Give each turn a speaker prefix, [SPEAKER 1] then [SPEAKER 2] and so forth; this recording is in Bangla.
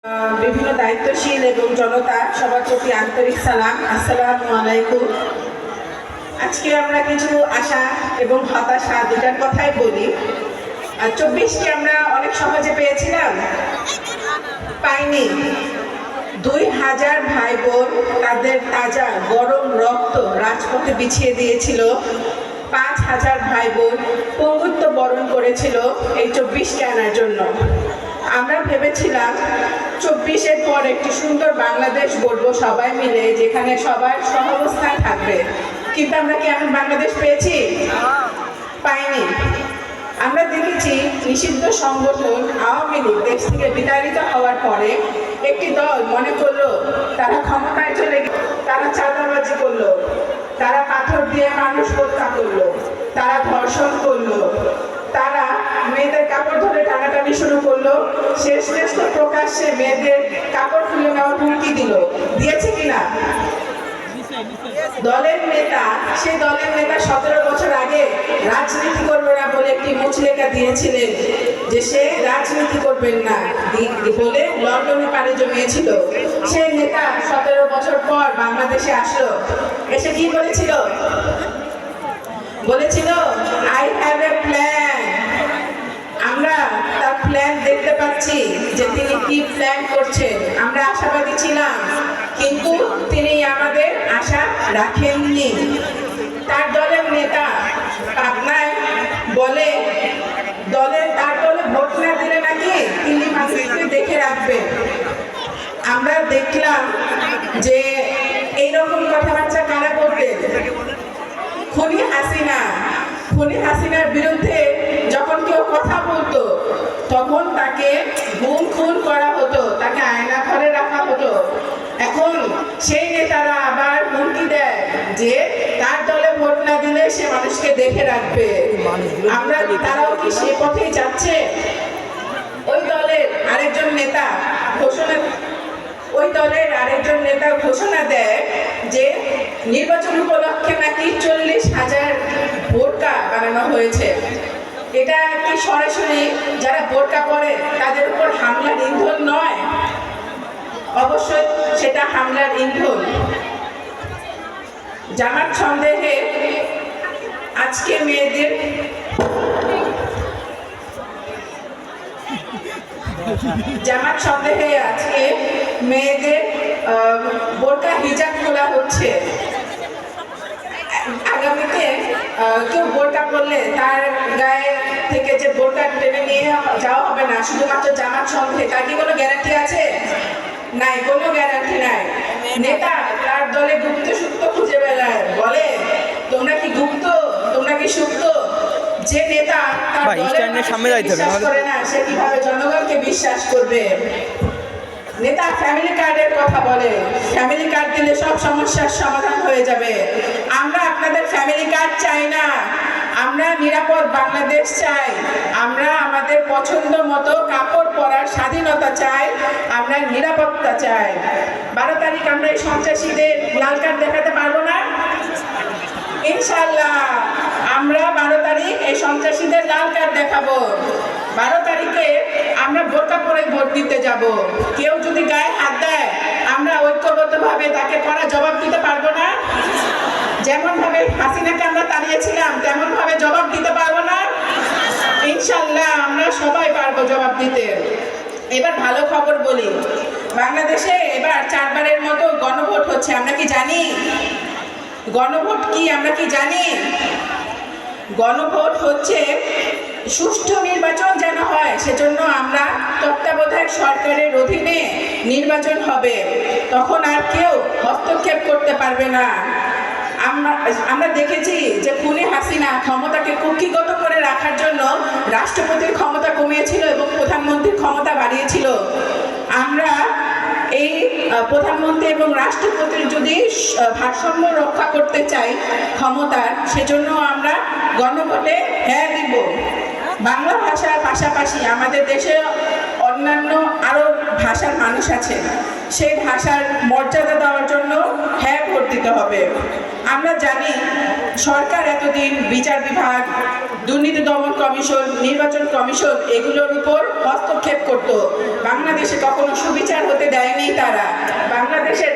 [SPEAKER 1] বিভিন্ন দায়িত্বশীল এবং জনতা সবার প্রতি আন্তরিক সালাম, আসসালামু আলাইকুম। আজকে আমরা কিছু আশা এবং হতাশা দুটার কথাই বলি। 24কে আমরা অনেক সহজে পেয়েছিলাম, পাইনি। 2000 ভাই বোন তাদের তাজা গরম রক্ত রাজপথে বিছিয়ে দিয়েছিল। 5000 ভাই বোন পঙ্গুত্ব বরণ করেছিল এই 24কে আনার জন্য। আমরা ভেবেছিলাম 24-এর পর একটি সুন্দর বাংলাদেশ গড়ব সবাই মিলে, যেখানে সবার সহাবস্থান থাকবে। কিন্তু আমরা কি এমন বাংলাদেশ পেয়েছি? পাইনি। আমরা দেখেছি নিষিদ্ধ সংগঠন আওয়ামী লীগ দেশ থেকে বিতাড়িত হওয়ার পরে একটি দল মনে করলো তারা ক্ষমতায় চলে গেল, তারা চাঁদাবাজি করলো, তারা পাথর দিয়ে মানুষ হত্যা করলো, তারা ধর্ষণ করলো, তারা মেয়েদের কাপড় ধরে টানাটানি শুরু করলো, শেষ তো প্রকাশ্যে মেয়েদের কাপড় খুলে নেওয়ার হুমকি দিয়েছে কিনা? দলের নেতা, সেই দলের নেতা 17 বছর আগে রাজনীতি করবে না বলে একটি মুচলেখা দিয়েছিলেন যে সে রাজনীতি করবেন না বলে লন্ডনে পাড়ি জমিয়েছিল। সেই নেতা 17 বছর পর বাংলাদেশে আসলো, এসে কি বলেছিল আই হ্যাভ এ প্ল্যান। আমরা তার প্ল্যান দেখতে পাচ্ছি যে তিনি কি প্ল্যান করছেন। আমরা আশাবাদী ছিলাম, কিন্তু তিনি আমাদের আশা রাখেননি। তার দলের নেতা পাবনায় বলে তার দলে ভোট না দিলে নাকি তিনি মানুষকে দেখে রাখবেন। আমরা দেখলাম যে এইরকম কথাবার্তা কারা বলতেন। খুনি হাসিনার বিরুদ্ধে যখন কেউ কথা বলতো তখন তাকে খুন করা হতো, তাকে আয়না ঘরে রাখা হতো। এখন সেই নেতারা আবার হুমকি দেয় যে তার দলে ভোট না দিলে সে মানুষকে দেখে রাখবে। তারাও কি সে পথেই যাচ্ছে? ওই দলের আরেকজন নেতা ঘোষণা দেয় যে নির্বাচন উপলক্ষে নাকি 40,000 বোরকা বানানো হয়েছে। এটা কি সরাসরি যারা বোরকা পরে তাদের উপর হামলার ইন্ধন নয়? অবশ্যই সেটা হামলার ইন্ধন। জামাত সন্দেহে আজকে মেয়েদের বোরকা হিজাব খোলা হচ্ছে। আগামীতে কেউ বোরকা পরলে তার গায়ে থেকে যে বোরকা টেনে নিয়ে যাওয়া হবে না, শুধুমাত্র জামাত সন্দেহে। তার কি কোনো গ্যারান্টি আছে? নাই, কোনো গ্যারান্টি নাই। নেতা তার দলে গুপ্ত সুপ্ত খুঁজে বেড়ায়, বলে তোমরা কি গুপ্ত, তোমরা কি সুপ্ত। যে নেতা তার দলের বিশ্বাস করে না, সে কিভাবে জনগণকে বিশ্বাস করবে? নেতা ফ্যামিলি কার্ডের কথা বলে, ফ্যামিলি কার্ড দিলে সব সমস্যার সমাধান হয়ে যাবে। আমরা আপনাদের ফ্যামিলি কার্ড চাই না, আমরা নিরাপদ বাংলাদেশ চাই। আমরা আমাদের পছন্দ মতো কাপড় পরার স্বাধীনতা চাই, আমরা নিরাপত্তা চাই। 12 তারিখ আমরা এই সন্ত্রাসীদের লাল কার্ড দেখাতে পারবো না? ইনশাআল্লাহ আমরা 12 তারিখ এই সন্ত্রাসীদের লাল কার্ড দেখাবো। 12 তারিখে আমরা বোরকা পরে ভোট দিতে যাব। কেউ যদি গায়ে হাত দেয়, আমরা ঐক্যবদ্ধভাবে তাকে কড়া জবাব দিতে পারবো না? যেমন ভাবে হাসিনাকে আমরা তাড়িয়েছিলাম তেমন ভাবে জবাব দিতে পারবো না? ইনশাআল্লাহ আমরা সবাই পারবো জবাব দিতে। এবার ভালো খবর বলি, বাংলাদেশে এবার 4 বারের মতো গণভোট হচ্ছে। আমরা কি জানি গণভোট কি? আমরা কি জানি? গণভোট হচ্ছে সুষ্ঠু নির্বাচন যেন হয়, সেজন্য আমরা তত্ত্বাবধায়ক সরকারের অধীনে নির্বাচন হবে। তখন আর কেউ হস্তক্ষেপ করতে পারবে না। আমরা দেখেছি যে খুনি হাসিনা ক্ষমতাকে কুক্ষিগত করে রাখার জন্য রাষ্ট্রপতির ক্ষমতা কমিয়েছিল এবং প্রধানমন্ত্রীর ক্ষমতা বাড়িয়েছিল। আমরা এই প্রধানমন্ত্রী এবং রাষ্ট্রপতির যদি ভারসাম্য রক্ষা করতে চাই ক্ষমতার, সেজন্য আমরা গণভোটে হ্যাঁ দিব। বাংলা ভাষার পাশাপাশি আমাদের দেশে অন্যান্য আরও ভাষার মানুষ আছে, সেই ভাষার মর্যাদা দেওয়ার জন্য হ্যাঁ ভোট দিতে দিতে হবে। আমরা জানি সরকার এতদিন বিচার বিভাগ, দুর্নীতি দমন কমিশন, নির্বাচন কমিশন এগুলোর উপর হস্তক্ষেপ করত। বাংলাদেশে কখনো সুবিচার হতে দেয়নি তারা। বাংলাদেশে